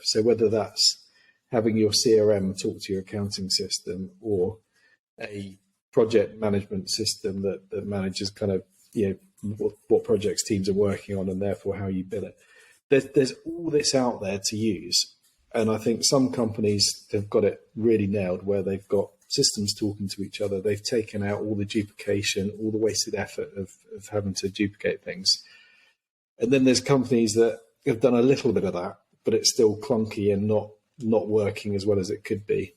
So whether that's having your CRM talk to your accounting system, or a project management system that manages kind of, what projects teams are working on and therefore how you bill it. There's all this out there to use. And I think some companies have got it really nailed, where they've got systems talking to each other. They've taken out all the duplication, all the wasted effort of having to duplicate things. And then there's companies that have done a little bit of that, but it's still clunky and not working as well as it could be.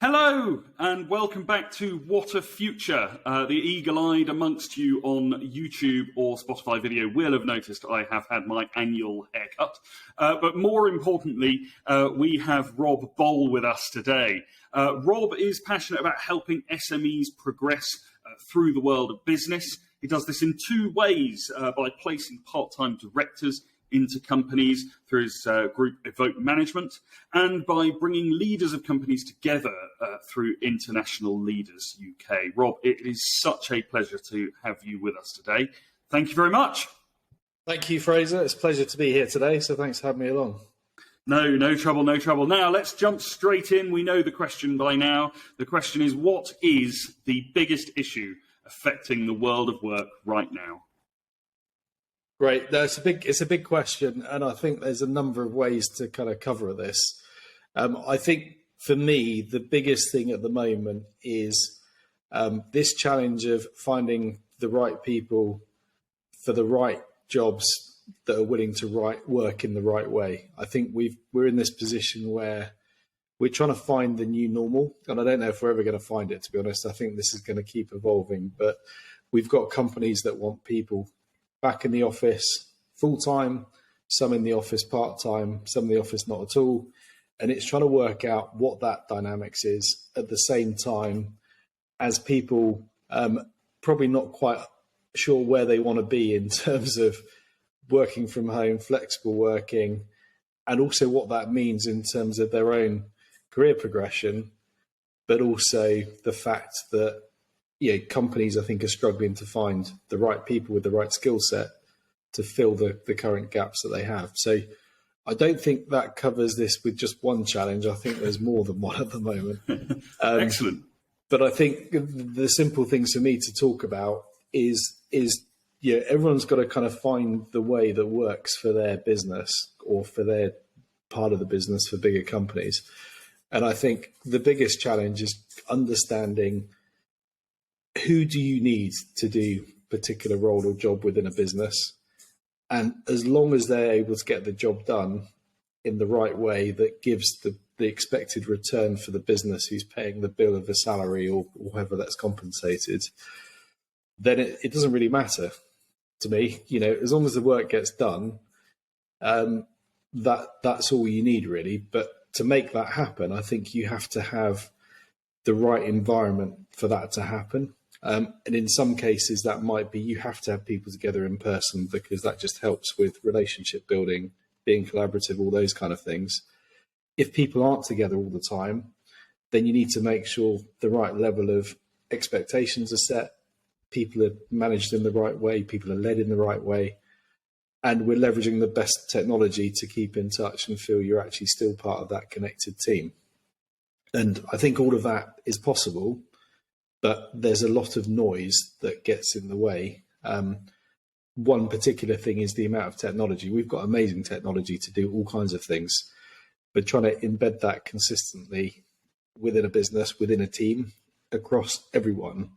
Hello and welcome back to Wotter Future. The eagle-eyed amongst you on YouTube or Spotify video will have noticed I have had my annual haircut. But more importantly, we have Rob Boll with us today. Rob is passionate about helping SMEs progress through the world of business. He does this in two ways, by placing part-time directors into companies through his group Evoke Management, and by bringing leaders of companies together through International Leaders UK. Rob, it is such a pleasure to have you with us today. Thank you very much. Thank you, Fraser. It's a pleasure to be here today, so thanks for having me along. No trouble, no trouble. Now, let's jump straight in. We know the question by now. The question is, what is the biggest issue affecting the world of work right now? Great. No, it's a big question, and I think there's a number of ways to kind of cover this. I think for me, the biggest thing at the moment is this challenge of finding the right people for the right jobs that are willing to work in the right way. I think we're in this position where we're trying to find the new normal, and I don't know if we're ever going to find it, to be honest. I think this is going to keep evolving, but we've got companies that want people back in the office full-time, some in the office part-time, some in the office not at all. And it's trying to work out what that dynamics is at the same time as people probably not quite sure where they want to be in terms of working from home, flexible working, and also what that means in terms of their own career progression, but also the fact that companies, I think, are struggling to find the right people with the right skill set to fill the current gaps that they have. So I don't think that covers this with just one challenge. I think there's more than one at the moment. Excellent. But I think the simple things for me to talk about is everyone's got to kind of find the way that works for their business or for their part of the business for bigger companies. And I think the biggest challenge is understanding who do you need to do a particular role or job within a business? And as long as they're able to get the job done in the right way that gives the expected return for the business who's paying the bill of a salary or however that's compensated, then it doesn't really matter to me. As long as the work gets done, that's all you need really. But to make that happen, I think you have to have the right environment for that to happen. And in some cases, that might be you have to have people together in person because that just helps with relationship building, being collaborative, all those kind of things. If people aren't together all the time, then you need to make sure the right level of expectations are set, people are managed in the right way, people are led in the right way, and we're leveraging the best technology to keep in touch and feel you're actually still part of that connected team. And I think all of that is possible, but there's a lot of noise that gets in the way. One particular thing is the amount of technology. We've got amazing technology to do all kinds of things, but trying to embed that consistently within a business, within a team, across everyone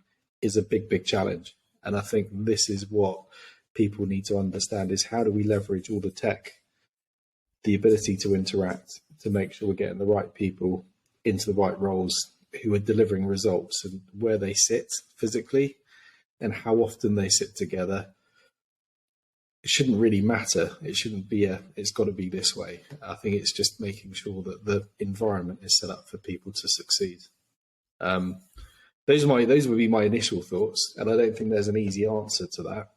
is a big, big challenge. And I think this is what people need to understand is how do we leverage all the tech, the ability to interact, to make sure we're getting the right people into the right roles who are delivering results, and where they sit physically and how often they sit together. It shouldn't really matter. It shouldn't be it's got to be this way. I think it's just making sure that the environment is set up for people to succeed. Those would be my initial thoughts, and I don't think there's an easy answer to that.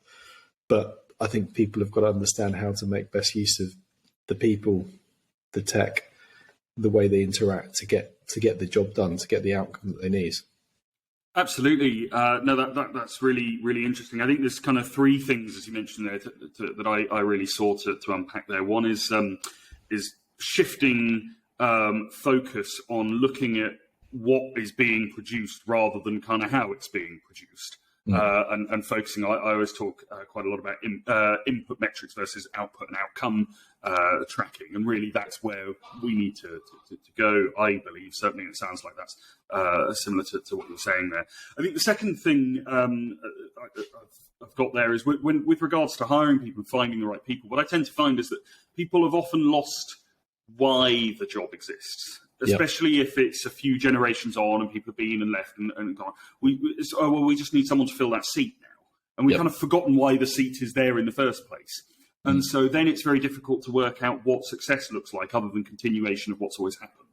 But I think people have got to understand how to make best use of the people, the tech, the way they interact to get the job done, to get the outcome that they need. Absolutely. No, that's really, really interesting. I think there's kind of three things, as you mentioned there, that I really saw to unpack there. One is shifting focus on looking at what is being produced rather than kind of how it's being produced. And focusing, I always talk quite a lot about input metrics versus output and outcome tracking, and really that's where we need to go, I believe. Certainly it sounds like that's similar to what you're saying there. I think the second thing I've got there is with regards to hiring people and finding the right people, what I tend to find is that people have often lost why the job exists. Especially if it's a few generations on and people have been and left and gone. We just need someone to fill that seat now. And we've kind of forgotten why the seat is there in the first place. And so then it's very difficult to work out what success looks like other than continuation of what's always happened.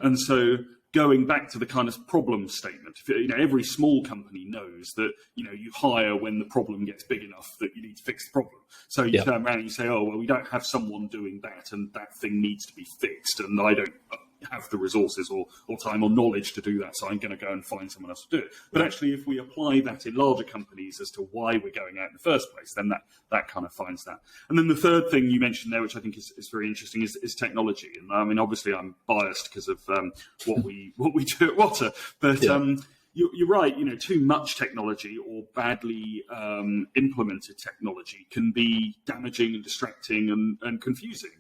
And so going back to the kind of problem statement, every small company knows that, you hire when the problem gets big enough that you need to fix the problem. So you turn around and you say, oh, well, we don't have someone doing that and that thing needs to be fixed and I don't have the resources or time or knowledge to do that, so I'm going to go and find someone else to do it. But actually, if we apply that in larger companies as to why we're going out in the first place, then that kind of finds that. And then the third thing you mentioned there, which I think is very interesting, is technology. And I mean, obviously, I'm biased because of what we do at Wotter, but you're right. Too much technology or badly implemented technology can be damaging and distracting and confusing.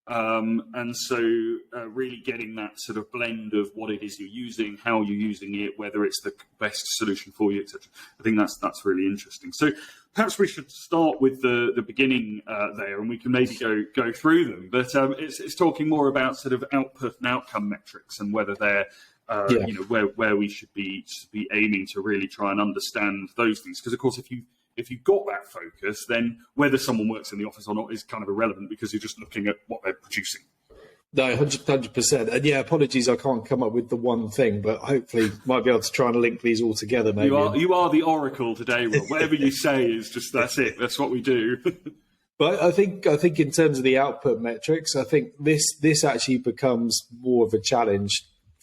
And so really getting that sort of blend of what it is you're using, how you're using it, whether it's the best solution for you, etc. I think that's really interesting. So perhaps we should start with the beginning there, and we can maybe go through them. But it's talking more about sort of output and outcome metrics and whether they're where we should be aiming to really try and understand those things. Because of course, if you've got that focus, then whether someone works in the office or not is kind of irrelevant because you're just looking at what they're producing. No, 100%. And apologies, I can't come up with the one thing, but hopefully might be able to try and link these all together. Maybe you are the oracle today, Rob. Whatever you say is just that's it. That's what we do. But I think in terms of the output metrics, I think this actually becomes more of a challenge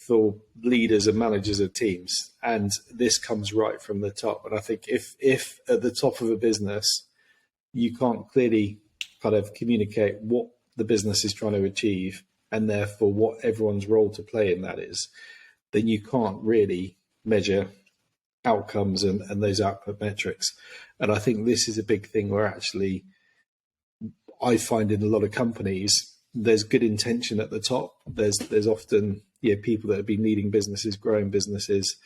for leaders and managers of teams, and this comes right from the top. And I think if at the top of a business you can't clearly kind of communicate what the business is trying to achieve and therefore what everyone's role to play in that is, then you can't really measure outcomes and those output metrics. And I think this is a big thing where actually I find in a lot of companies there's good intention at the top. There's often people that have been leading businesses, growing businesses.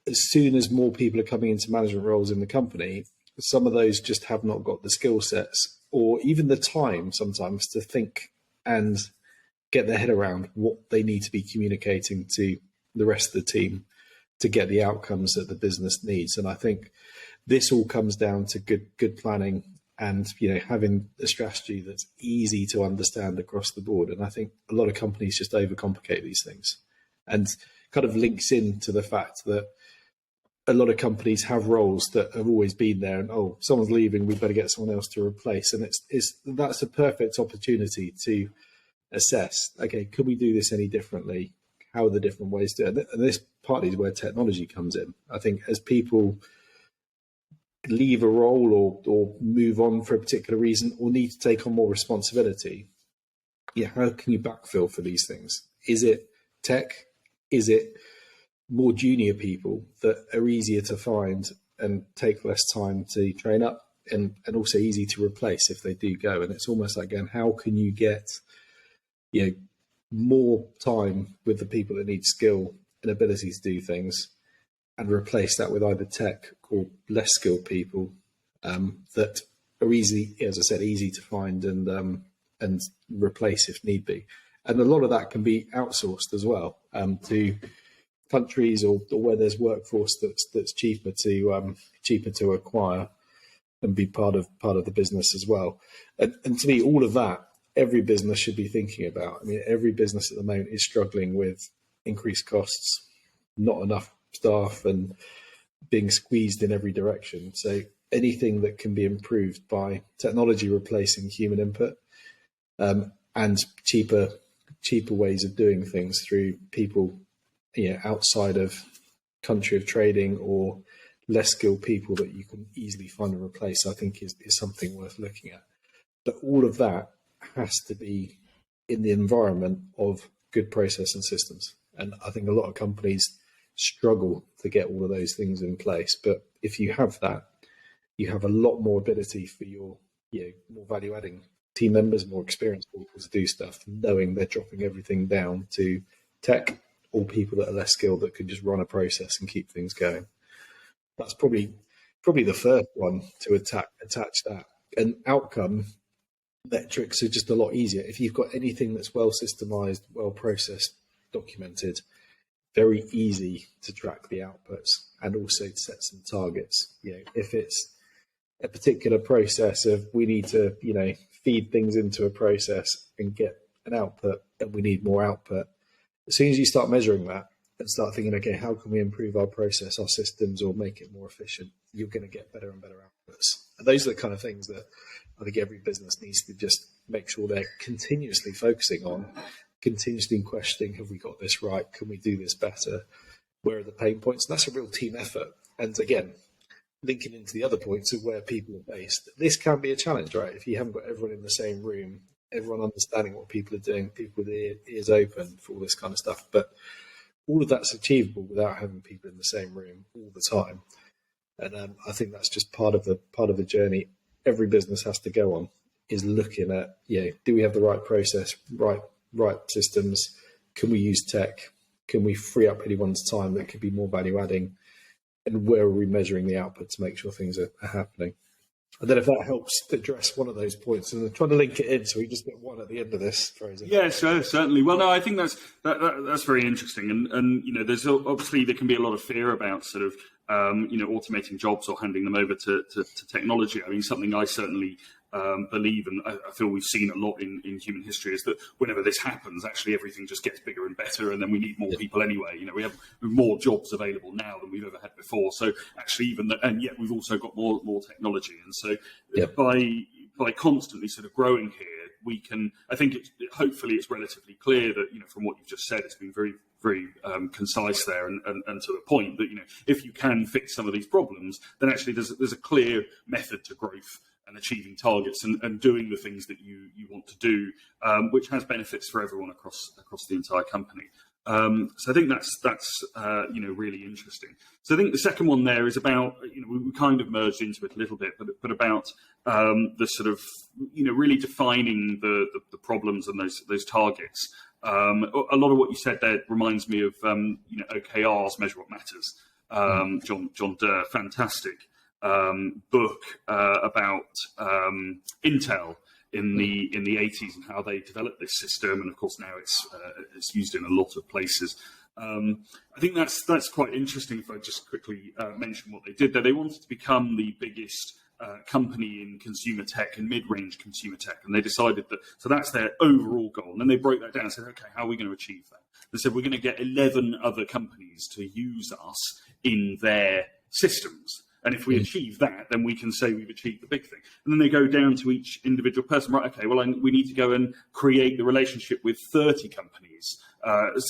As soon as more people are coming into management roles in the company, some of those just have not got the skill sets or even the time sometimes to think and get their head around what they need to be communicating to the rest of the team to get the outcomes that the business needs. And I think this all comes down to good planning and having a strategy that's easy to understand across the board. And I think a lot of companies just overcomplicate these things, and kind of links into the fact that a lot of companies have roles that have always been there, and someone's leaving, we better get someone else to replace. And that's a perfect opportunity to assess, okay, could we do this any differently? How are the different ways to do it? And this partly is where technology comes in. I think as people leave a role or move on for a particular reason or need to take on more responsibility, how can you backfill for these things? Is it tech? Is it more junior people that are easier to find and take less time to train up and also easy to replace if they do go? And it's almost like, again, how can you get more time with the people that need skill and ability to do things and replace that with either tech or less skilled people that are easy, as I said, easy to find and replace if need be. And a lot of that can be outsourced as well to countries or where there's workforce that's cheaper to acquire and be part of the business as well. And to me, all of that, every business should be thinking about. I mean, every business at the moment is struggling with increased costs, not enough staff, and being squeezed in every direction. So anything that can be improved by technology replacing human input and cheaper ways of doing things through people outside of country of trading or less skilled people that you can easily find and replace, I think is something worth looking at. But all of that has to be in the environment of good process and systems. And I think a lot of companies struggle to get all of those things in place. But if you have that, you have a lot more ability for your more value adding team members, more experienced people to do stuff, knowing they're dropping everything down to tech or people that are less skilled that can just run a process and keep things going. That's probably the first one to attach that. And outcome metrics are just a lot easier. If you've got anything that's well systemized, well processed, documented, very easy to track the outputs and also to set some targets. If it's a particular process of we need to, feed things into a process and get an output, and we need more output. As soon as you start measuring that and start thinking, okay, how can we improve our process, our systems, or make it more efficient, you're going to get better and better outputs. And those are the kind of things that I think every business needs to just make sure they're continuously focusing on, continuously questioning, have we got this right? Can we do this better? Where are the pain points? And that's a real team effort. And again, linking into the other points of where people are based, this can be a challenge, right? If you haven't got everyone in the same room, everyone understanding what people are doing, people with their ears open for all this kind of stuff. But all of that's achievable without having people in the same room all the time. And I think that's just part of the journey every business has to go on, is looking at, do we have the right process, right systems? Can we use tech? Can we free up anyone's time that could be more value adding? And where are we measuring the output to make sure things are happening? I don't know if that helps to address one of those points. And I'm trying to link it in so we just get one at the end of this, Fraser. Yeah, certainly. Well, no, I think that's very interesting. And there's obviously there can be a lot of fear about sort of automating jobs or handing them over to technology. I mean, something I certainly believe, and I feel we've seen a lot in human history, is that whenever this happens, actually everything just gets bigger and better, and then we need more people anyway. We have more jobs available now than we've ever had before. So actually, and yet we've also got more technology, and so by constantly sort of growing here, we can. I think hopefully it's relatively clear that from what you've just said, it's been very very concise there and to the point that if you can fix some of these problems, then actually there's a clear method to growth and achieving targets and doing the things that you want to do, which has benefits for everyone across the entire company. So I think that's really interesting. So I think the second one there is about, we kind of merged into it a little bit, but about the sort of, really defining the problems and those targets. A lot of what you said there reminds me of, OKR's Measure What Matters. John Durr, fantastic book about Intel in the 80s and how they developed this system, and of course now it's used in a lot of places. I think that's quite interesting. If I just quickly mention what they did there, they wanted to become the biggest company in consumer tech and mid-range consumer tech, and they decided that so that's their overall goal. And then they broke that down and said, okay, how are we going to achieve that? They said we're going to get 11 other companies to use us in their systems. And if we achieve that, then we can say we've achieved the big thing. And then they go down to each individual person. Right, okay, well, we need to go and create the relationship with 30 companies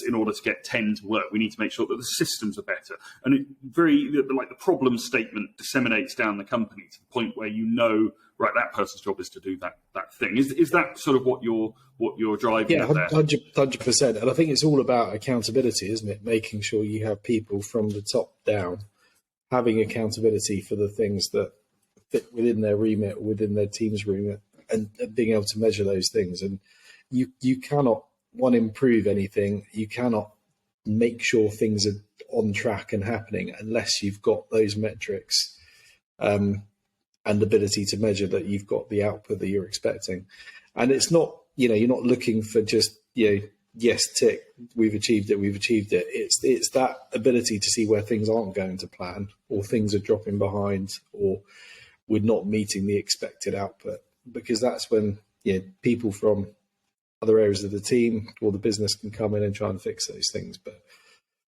in order to get 10 to work. We need to make sure that the systems are better. And the problem statement disseminates down the company to the point where right, that person's job is to do that thing. Is that sort of what you're driving at there? 100%. And I think it's all about accountability, isn't it? Making sure you have people from the top down having accountability for the things that fit within their remit, within their team's remit, and being able to measure those things. And you cannot, improve anything. You cannot make sure things are on track and happening unless you've got those metrics and ability to measure that you've got the output that you're expecting. And it's not, you're not looking for just, yes, tick, we've achieved it. It's that ability to see where things aren't going to plan, or things are dropping behind, or we're not meeting the expected output. Because that's when people from other areas of the team or the business can come in and try and fix those things. But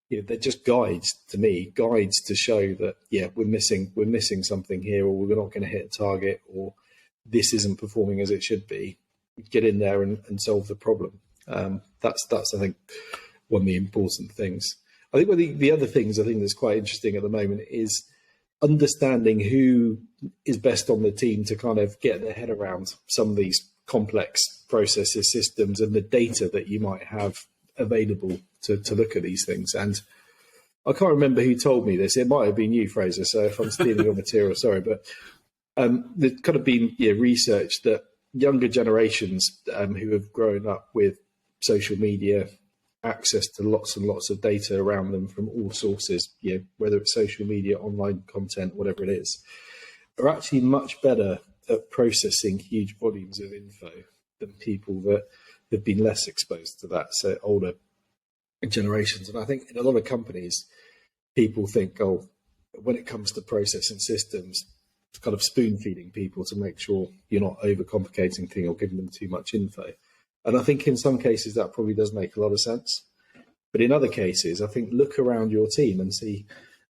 they're just guides to show that we're missing something here, or we're not going to hit a target, or this isn't performing as it should be. Get in there and solve the problem. That's I think one of the important things. I think one of the other things I think that's quite interesting at the moment is understanding who is best on the team to kind of get their head around some of these complex processes, systems, and the data that you might have available to look at these things. And I can't remember who told me this. It might have been you, Fraser. So if I'm stealing your material, sorry. But there's kind of been research that younger generations who have grown up with social media, access to lots and lots of data around them from all sources, whether it's social media, online content, whatever it is, are actually much better at processing huge volumes of info than people that have been less exposed to that, so older generations. And I think in a lot of companies, people think, when it comes to processing systems, it's kind of spoon feeding people to make sure you're not overcomplicating things or giving them too much info. And I think in some cases that probably does make a lot of sense. But in other cases, I think look around your team and see,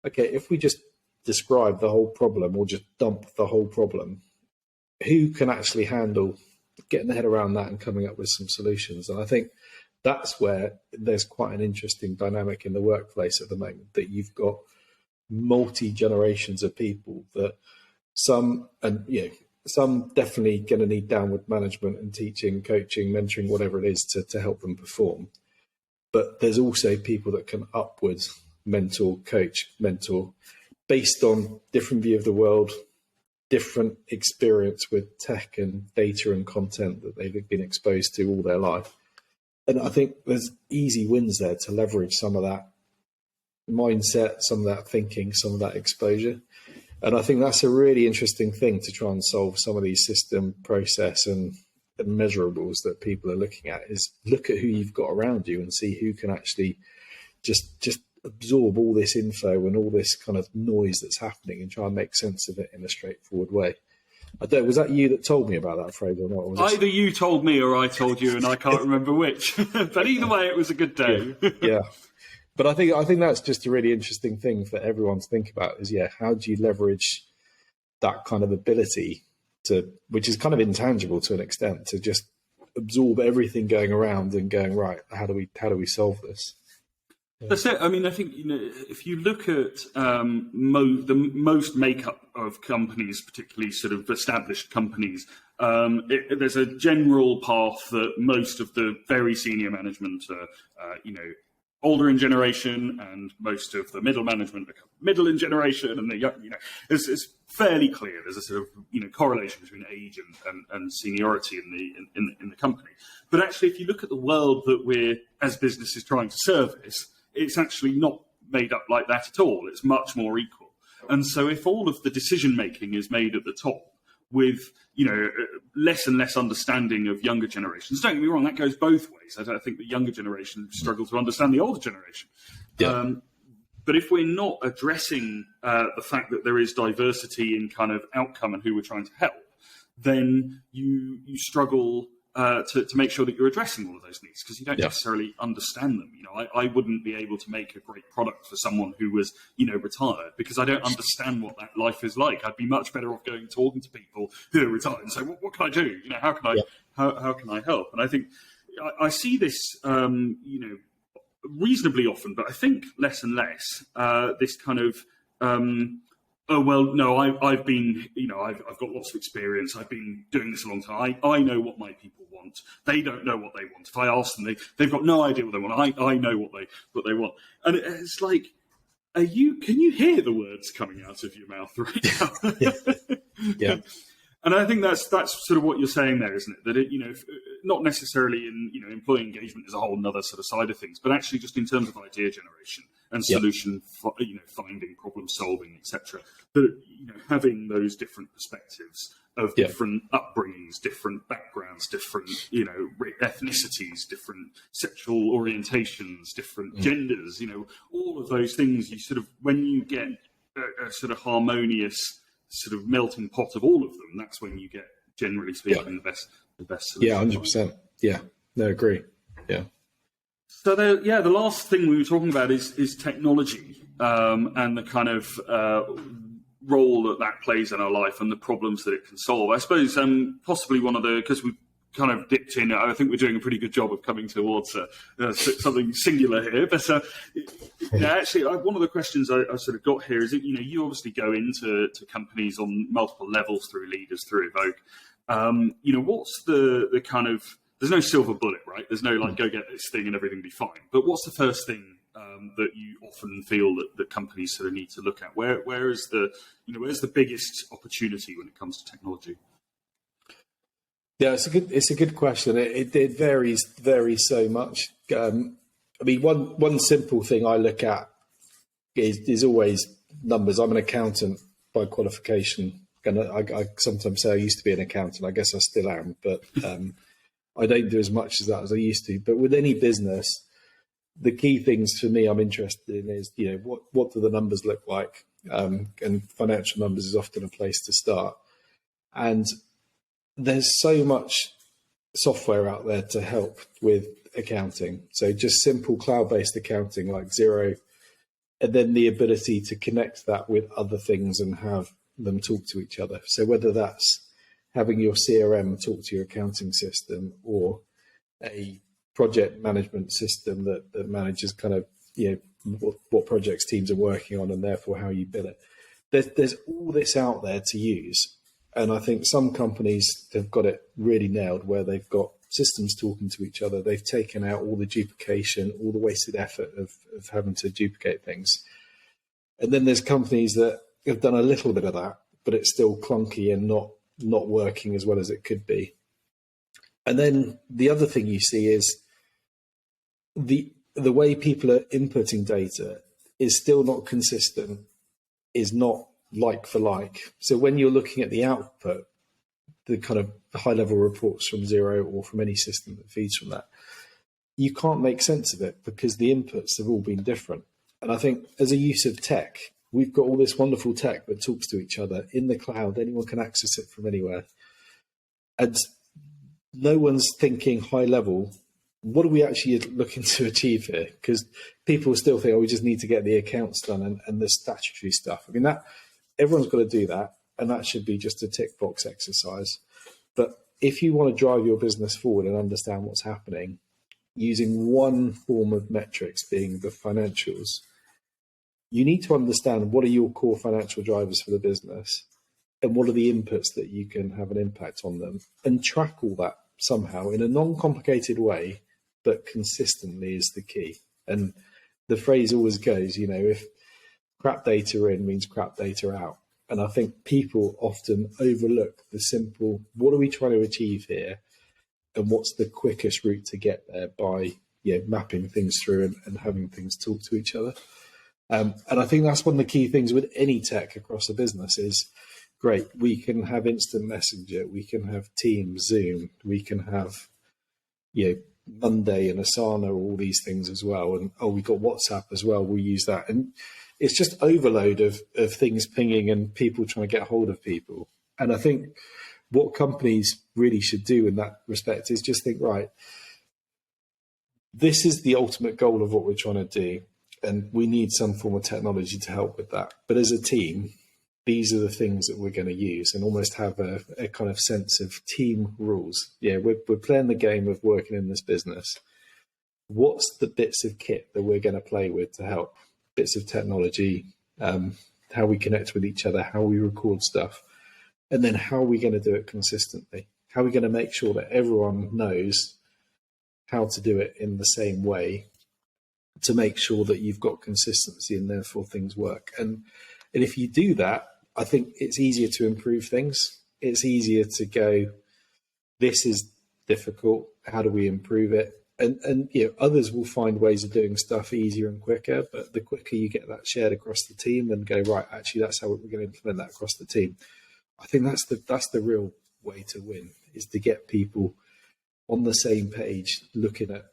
okay, if we just describe the whole problem or just dump the whole problem, who can actually handle getting their head around that and coming up with some solutions? And I think that's where there's quite an interesting dynamic in the workplace at the moment, that you've got multi-generations of people that some definitely going to need downward management and teaching, coaching, mentoring, whatever it is to help them perform. But there's also people that can upwards mentor, coach, mentor, based on different view of the world, different experience with tech and data and content that they've been exposed to all their life. And I think there's easy wins there to leverage some of that mindset, some of that thinking, some of that exposure. And I think that's a really interesting thing to try and solve some of these system, process and measurables that people are looking at, is look at who you've got around you and see who can actually just absorb all this info and all this kind of noise that's happening and try and make sense of it in a straightforward way. I don't, was that you that told me about that, Fraser, or not? Or was Either you told me or I told you, and I can't remember which. But either way, it was a good day. Yeah. But I think that's just a really interesting thing for everyone to think about is, how do you leverage that kind of ability to, which is kind of intangible to an extent, to just absorb everything going around and going, right, how do we solve this? Yeah. That's it. I mean, I think, if you look at the most makeup of companies, particularly sort of established companies, there's a general path that most of the very senior management are, older in generation, and most of the middle management are middle in generation, and the young, it's fairly clear. There's a sort of correlation between age and seniority in the company. But actually, if you look at the world that we're as businesses trying to service, it's actually not made up like that at all. It's much more equal. And so if all of the decision making is made at the top with less and less understanding of younger generations, don't get me wrong, that goes both ways. I think the younger generation struggle to understand the older generation. Yeah. But if we're not addressing the fact that there is diversity in kind of outcome and who we're trying to help, then you struggle to make sure that you're addressing all of those needs, because you don't necessarily understand them. I wouldn't be able to make a great product for someone who was, retired, because I don't understand what that life is like. I'd be much better off going talking to people who are retired and say, what can I do? How can I how can I help? And I think I see this, reasonably often, but I think less and less, this kind of oh, well, no, I've been, I've got lots of experience. I've been doing this a long time. I know what my people want. They don't know what they want. If I ask them, they've got no idea what they want. I know what they want. And it's like, can you hear the words coming out of your mouth right now? Yeah. And I think that's sort of what you're saying there, isn't it? That not necessarily in employee engagement is a whole other sort of side of things, but actually just in terms of idea generation and solution, finding, problem solving, etc. That having those different perspectives of different upbringings, different backgrounds, different ethnicities, different sexual orientations, different genders, all of those things. You sort of, when you get a sort of harmonious sort of melting pot of all of them, that's when you get, generally speaking, the best solution. 100%. Yeah, no, agree. Yeah. So the last thing we were talking about is technology and the kind of role that plays in our life and the problems that it can solve. I suppose possibly one of the, because we've kind of dipped in. I think we're doing a pretty good job of coming towards something singular here. But actually, one of the questions I sort of got here is that, you obviously go into companies on multiple levels through leaders, through Evoke. What's the kind of, there's no silver bullet, right? There's no like, go get this thing and everything will be fine. But what's the first thing that you often feel that companies sort of need to look at? Where is where's the biggest opportunity when it comes to technology? Yeah, it's a good question. It varies so much. One simple thing I look at is always numbers. I'm an accountant by qualification, and I sometimes say I used to be an accountant. I guess I still am, but I don't do as much as that as I used to. But with any business, the key things for me I'm interested in is, what do the numbers look like? And financial numbers is often a place to start. And there's so much software out there to help with accounting. So just simple cloud-based accounting like Xero, and then the ability to connect that with other things and have them talk to each other. So whether that's having your CRM talk to your accounting system, or a project management system that manages kind of, what projects teams are working on and therefore how you bill it. There's all this out there to use. And I think some companies have got it really nailed, where they've got systems talking to each other. They've taken out all the duplication, all the wasted effort of having to duplicate things. And then there's companies that have done a little bit of that, but it's still clunky and not working as well as it could be. And then the other thing you see is the way people are inputting data is still not consistent, is not like for like. So when you're looking at the output, the kind of high level reports from Xero or from any system that feeds from that, you can't make sense of it because the inputs have all been different. And I think as a use of tech, we've got all this wonderful tech that talks to each other in the cloud. Anyone can access it from anywhere. And no one's thinking high level, what are we actually looking to achieve here? Because people still think, we just need to get the accounts done and the statutory stuff. That everyone's got to do that, and that should be just a tick box exercise. But if you want to drive your business forward and understand what's happening, using one form of metrics being the financials, you need to understand what are your core financial drivers for the business and what are the inputs that you can have an impact on them, and track all that somehow in a non-complicated way, but consistently is the key. And the phrase always goes, if crap data in means crap data out. And I think people often overlook the simple, what are we trying to achieve here? And what's the quickest route to get there by mapping things through and having things talk to each other. And I think that's one of the key things with any tech across a business is, great, we can have instant messenger, we can have Teams, Zoom, we can have Monday and Asana, all these things as well. And we got WhatsApp as well, we'll use that. And it's just overload of things pinging and people trying to get hold of people. And I think what companies really should do in that respect is just think, right, this is the ultimate goal of what we're trying to do, and we need some form of technology to help with that. But as a team, these are the things that we're going to use, and almost have a kind of sense of team rules. We're playing the game of working in this business. What's the bits of kit that we're going to play with to help? Bits of technology, how we connect with each other, how we record stuff, and then how are we going to do it consistently? How are we going to make sure that everyone knows how to do it in the same way to make sure that you've got consistency and therefore things work? And if you do that, I think it's easier to improve things. It's easier to go, this is difficult, how do we improve it? And others will find ways of doing stuff easier and quicker, but the quicker you get that shared across the team and go, right, actually that's how we're going to implement that across the team. I think that's the real way to win, is to get people on the same page, looking at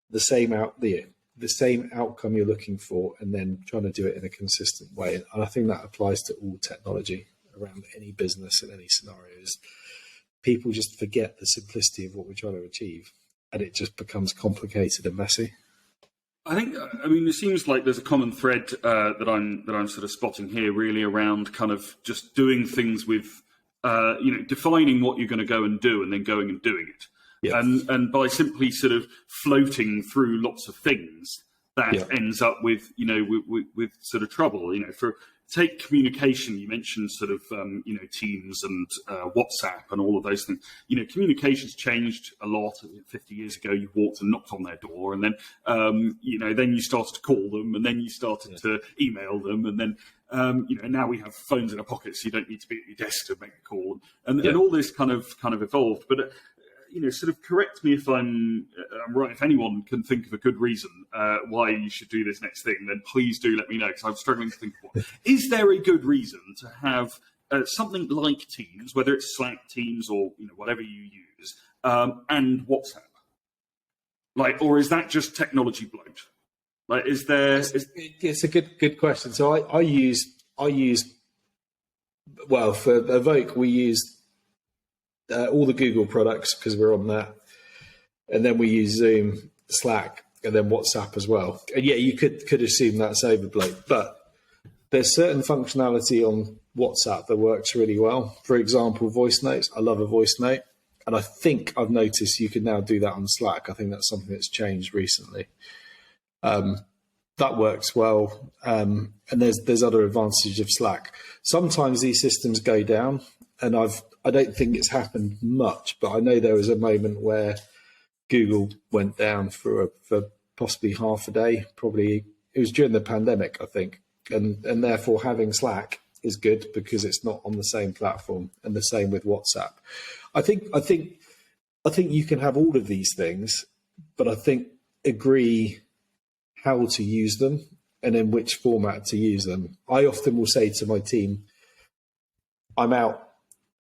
the same outcome you're looking for, and then trying to do it in a consistent way. And I think that applies to all technology around any business in any scenarios. People just forget the simplicity of what we're trying to achieve, and it just becomes complicated and messy. It seems like there's a common thread that I'm sort of spotting here, really around kind of just doing things with defining what you're going to go and do and then going and doing it. Yeah. And by simply sort of floating through lots of things, that ends up with with sort of trouble. Take communication. You mentioned sort of Teams and WhatsApp and all of those things. Communication's changed a lot. 50 years ago, you walked and knocked on their door, and then then you started to call them, and then you started to email them, and then now we have phones in our pockets, so you don't need to be at your desk to make a call, and all this kind of evolved. But sort of correct me if I'm right. If anyone can think of a good reason why you should do this next thing, then please do let me know, because I'm struggling to think of one. Is there a good reason to have something like Teams, whether it's Slack, Teams, or whatever you use, and WhatsApp? Or is that just technology bloat? Is there? It's a good question. So I use for Evoke we use all the Google products because we're on that, and then we use Zoom, Slack, and then WhatsApp as well. And you could assume that's overbloat, but there's certain functionality on WhatsApp that works really well. For example, voice notes. I love a voice note, and I think I've noticed you can now do that on Slack. I think that's something that's changed recently. That works well, and there's other advantages of Slack. Sometimes these systems go down, and I don't think it's happened much, but I know there was a moment where Google went down for possibly half a day. Probably it was during the pandemic, I think, and therefore having Slack is good because it's not on the same platform, and the same with WhatsApp. I think you can have all of these things, but I think agree how to use them and in which format to use them. I often will say to my team, I'm out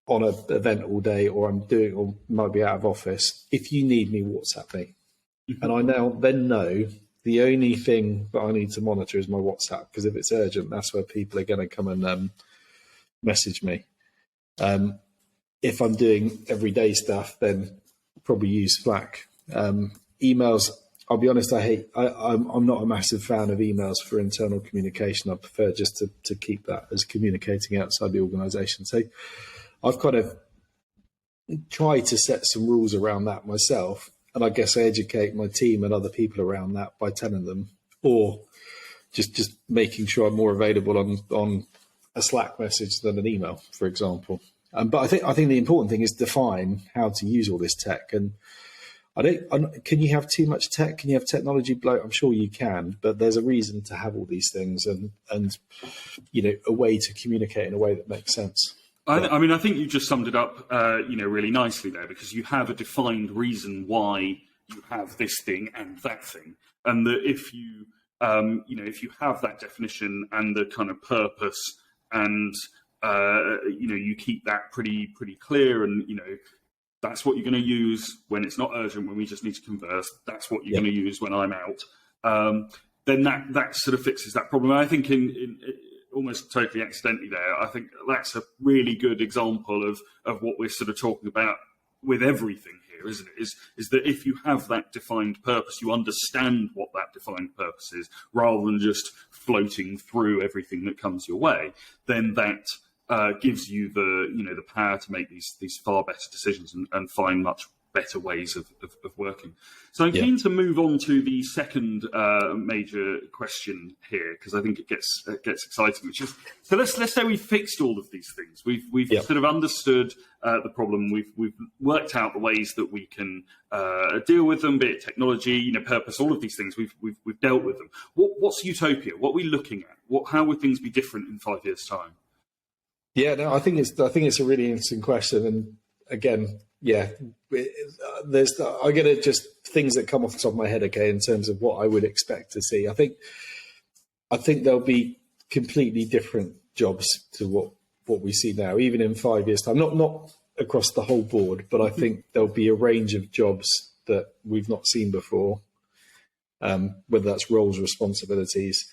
on an event all day, or might be out of office. If you need me, WhatsApp me. And I then know the only thing that I need to monitor is my WhatsApp, because if it's urgent, that's where people are going to come and message me. If I'm doing everyday stuff, then probably use Slack. Emails, I'll be honest, I'm not a massive fan of emails for internal communication. I prefer just to keep that as communicating outside the organisation. So I've kind of tried to set some rules around that myself, and I guess I educate my team and other people around that by telling them, or just making sure I'm more available on a Slack message than an email, for example. But I think the important thing is define how to use all this tech. And can you have too much tech? Can you have technology bloat? I'm sure you can, but there's a reason to have all these things, and a way to communicate in a way that makes sense. I think you just summed it up, really nicely there, because you have a defined reason why you have this thing and that thing, and that if you have that definition and the kind of purpose, and you keep that pretty clear, and that's what you're going to use when it's not urgent, when we just need to converse. That's what you're going to use when I'm out. Then that sort of fixes that problem. And I think in almost totally accidentally there, I think that's a really good example of what we're sort of talking about with everything here, isn't it? Is that if you have that defined purpose, you understand what that defined purpose is, rather than just floating through everything that comes your way, then that gives you the power to make these far better decisions and find much better ways of working. So I'm keen to move on to the second major question here, because I think it gets exciting. Which is, so let's say we've fixed all of these things. We've sort of understood the problem. We've worked out the ways that we can deal with them, be it technology, purpose, all of these things. We've dealt with them. What's utopia? What are we looking at? How would things be different in 5 years' time? Yeah, no, I think it's a really interesting question, and again, I get just things that come off the top of my head. Okay, in terms of what I would expect to see, I think there'll be completely different jobs to what we see now, even in 5 years' time. Not across the whole board, but I think there'll be a range of jobs that we've not seen before, whether that's roles, responsibilities.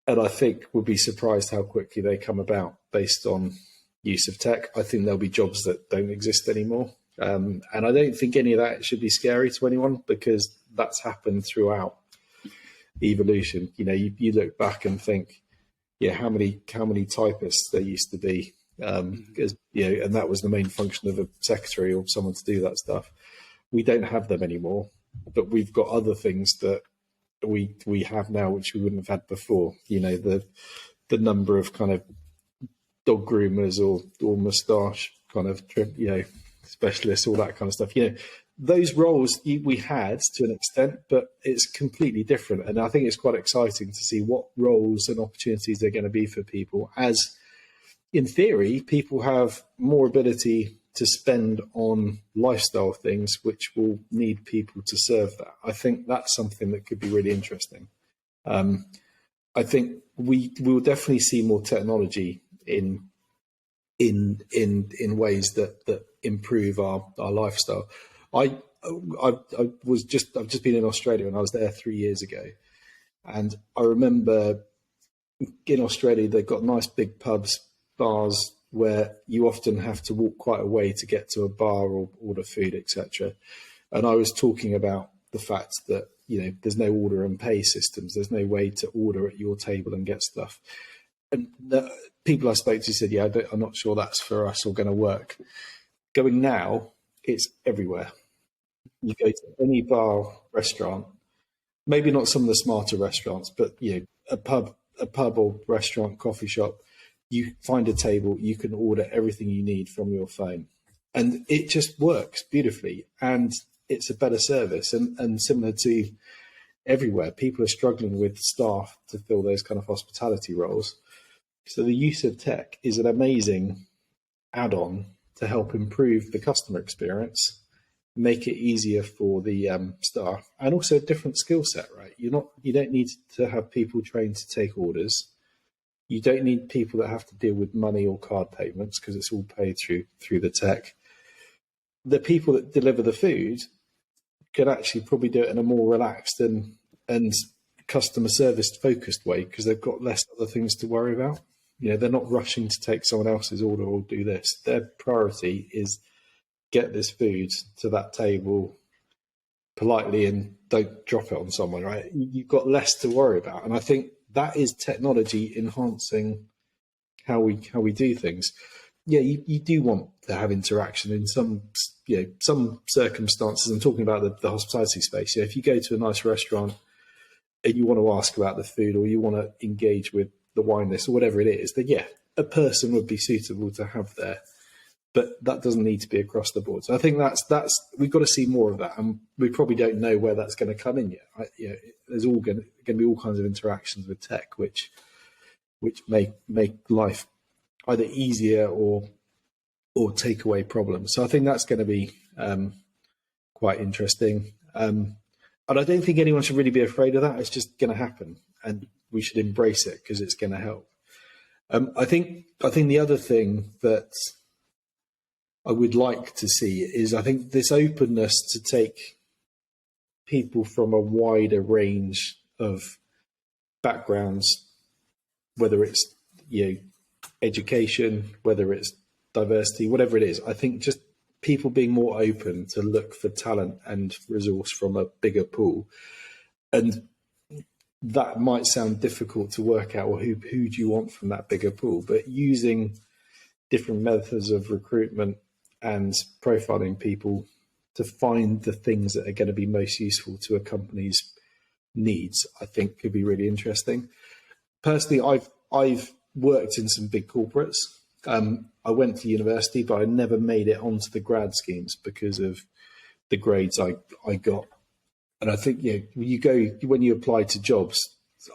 And I think we'll be surprised how quickly they come about based on use of tech. I think there'll be jobs that don't exist anymore. And I don't think any of that should be scary to anyone, because that's happened throughout evolution. You look back and think, how many typists there used to be Because, and that was the main function of a secretary or someone to do that stuff. We don't have them anymore, but we've got other things that we have now which we wouldn't have had before. The number of kind of dog groomers or moustache kind of specialists, all that kind of stuff. Those roles we had to an extent, but it's completely different. And I think it's quite exciting to see what roles and opportunities they're going to be for people, as in theory, people have more ability to spend on lifestyle things, which will need people to serve that. I think that's something that could be really interesting. I think we will definitely see more technology in ways that improve our lifestyle. I've just been in Australia, and I was there 3 years ago, and I remember in Australia they've got nice big pubs, bars, where you often have to walk quite a way to get to a bar or order food, etc. And I was talking about the fact that there's no order and pay systems. There's no way to order at your table and get stuff. And the people I spoke to said, "Yeah, I'm not sure that's for us or going to work." Going now, it's everywhere. You go to any bar, restaurant, maybe not some of the smarter restaurants, but a pub or restaurant, coffee shop. You find a table, you can order everything you need from your phone, and it just works beautifully. And it's a better service, and similar to everywhere, people are struggling with staff to fill those kind of hospitality roles. So the use of tech is an amazing add-on to help improve the customer experience, make it easier for the staff, and also a different skill set, right? You don't need to have people trained to take orders. You don't need people that have to deal with money or card payments because it's all paid through the tech. The people that deliver the food can actually probably do it in a more relaxed and customer service focused way because they've got less other things to worry about. They're not rushing to take someone else's order or do this. Their priority is get this food to that table politely and don't drop it on someone, right? You've got less to worry about. And I think that is technology enhancing how we do things. Yeah, you do want to have interaction in some circumstances. I'm talking about the hospitality space. If you go to a nice restaurant and you want to ask about the food or you want to engage with the wine list or whatever it is, then yeah, a person would be suitable to have there. But that doesn't need to be across the board. So I think that's we've got to see more of that, and we probably don't know where that's going to come in yet. There's all going to be all kinds of interactions with tech, which make life either easier or take away problems. So I think that's going to be quite interesting. And I don't think anyone should really be afraid of that. It's just going to happen, and we should embrace it because it's going to help. I think the other thing that I would like to see is, I think, this openness to take people from a wider range of backgrounds, whether it's education, whether it's diversity, whatever it is. I think just people being more open to look for talent and resource from a bigger pool. And that might sound difficult to work out, or who do you want from that bigger pool? But using different methods of recruitment and profiling people to find the things that are going to be most useful to a company's needs, I think could be really interesting. Personally, I've worked in some big corporates. I went to university, but I never made it onto the grad schemes because of the grades I got. And I think when you apply to jobs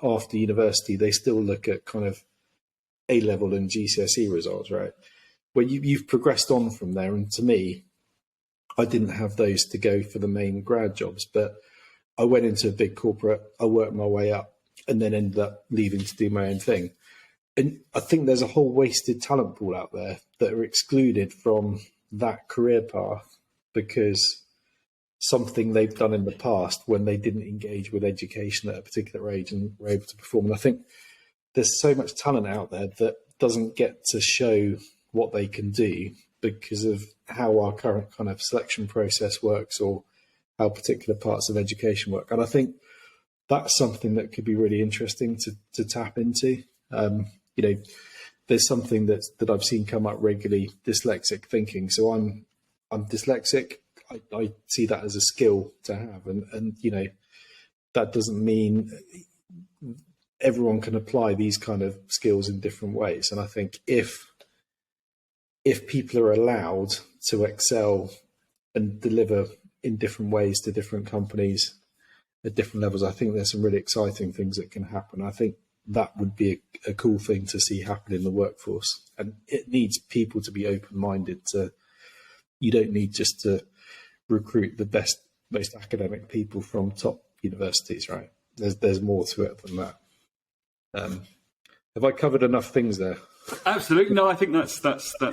after university, they still look at kind of A-level and GCSE results, right? Where you've progressed on from there. And to me, I didn't have those to go for the main grad jobs, but I went into a big corporate, I worked my way up, and then ended up leaving to do my own thing. And I think there's a whole wasted talent pool out there that are excluded from that career path because something they've done in the past when they didn't engage with education at a particular age and were able to perform. And I think there's so much talent out there that doesn't get to show what they can do because of how our current kind of selection process works or how particular parts of education work. And I think that's something that could be really interesting to tap into. there's something that I've seen come up regularly: dyslexic thinking. So I'm dyslexic. I see that as a skill to have, and that doesn't mean everyone can apply these kind of skills in different ways. And I think if people are allowed to excel and deliver in different ways to different companies at different levels, I think there's some really exciting things that can happen. I think that would be a cool thing to see happen in the workforce. And it needs people to be open-minded you don't need just to recruit the best, most academic people from top universities, right? There's more to it than that. Have I covered enough things there? Absolutely. No, I think that's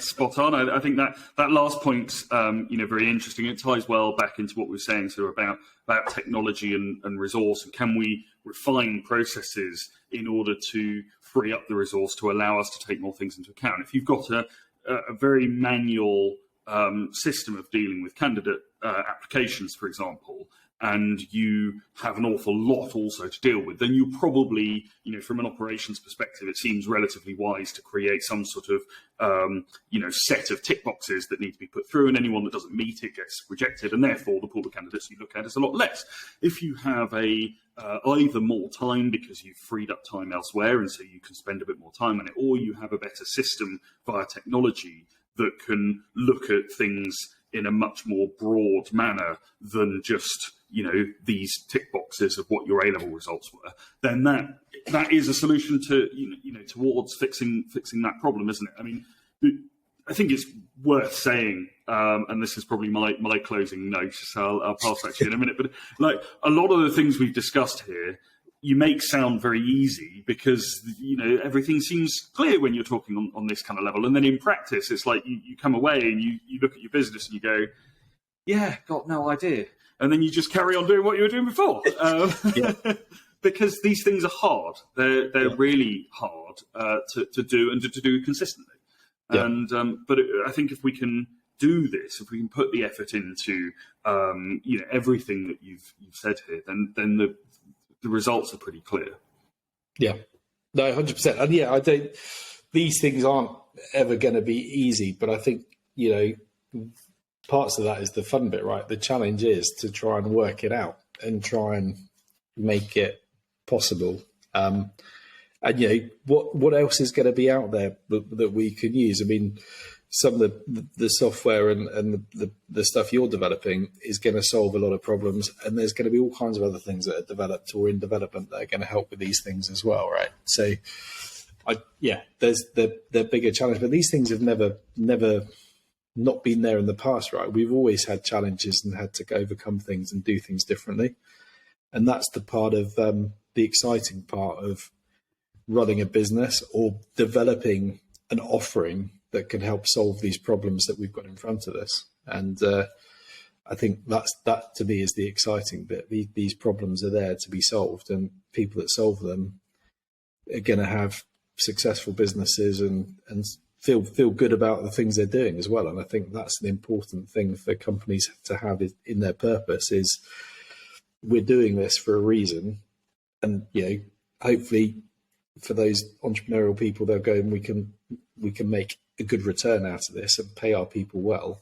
spot on. I think that last point's very interesting. It ties well back into what we were saying sort of about technology and resource, and can we refine processes in order to free up the resource to allow us to take more things into account. If you've got a very manual system of dealing with candidate applications, for example, and you have an awful lot also to deal with, then you probably, from an operations perspective, it seems relatively wise to create some sort of, set of tick boxes that need to be put through, and anyone that doesn't meet it gets rejected, and therefore the pool of candidates you look at is a lot less. If you have either more time because you've freed up time elsewhere, and so you can spend a bit more time on it, or you have a better system via technology that can look at things in a much more broad manner than just these tick boxes of what your A-level results were, then that is a solution to towards fixing that problem, isn't it? I mean, I think it's worth saying, and this is probably my closing note, so I'll pass that to you in a minute. But like a lot of the things we've discussed here, you make sound very easy because everything seems clear when you're talking on this kind of level, and then in practice, it's like you come away and you look at your business and you go, "Yeah, got no idea," and then you just carry on doing what you were doing before. Because these things are hard; they're really hard to do and to do consistently. Yeah. And but I think if we can do this, if we can put the effort into everything that you've said here, then the results are pretty clear. Yeah, no, 100%. And I don't. These things aren't ever going to be easy, but I think parts of that is the fun bit, right? The challenge is to try and work it out and try and make it possible. And what else is going to be out there that we can use? I mean, some of the software and the stuff you're developing is going to solve a lot of problems, and there's going to be all kinds of other things that are developed or in development that are going to help with these things as well, right? So, there's the bigger challenge, but these things have never not been there in the past, right? We've always had challenges and had to overcome things and do things differently, and that's the part of the exciting part of running a business or developing an offering that can help solve these problems that we've got in front of us. And I think that to me is the exciting bit. These problems are there to be solved, and people that solve them are going to have successful businesses and feel good about the things they're doing as well. And I think that's an important thing for companies to have in their purpose is we're doing this for a reason. And, hopefully for those entrepreneurial people, they'll go and we can make a good return out of this and pay our people well,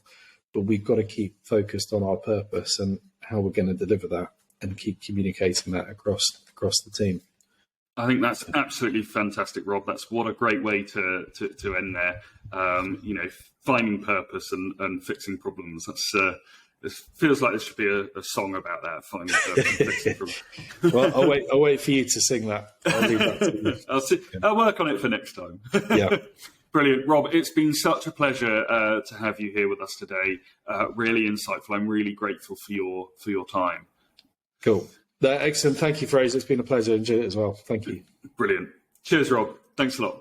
but we've got to keep focused on our purpose and how we're going to deliver that and keep communicating that across the team. I think that's absolutely fantastic, Rob. That's what a great way to end there. Finding purpose and fixing problems. It feels like there should be a song about that. Finding purpose and fixing problems. Well, I'll wait for you to sing that. I'll leave that to you. I'll work on it for next time. Yeah. Brilliant. Rob, it's been such a pleasure to have you here with us today. Really insightful. I'm really grateful for your time. Cool. Excellent. Thank you, Fraser. It's been a pleasure. Enjoyed it as well. Thank you. Brilliant. Cheers, Rob. Thanks a lot.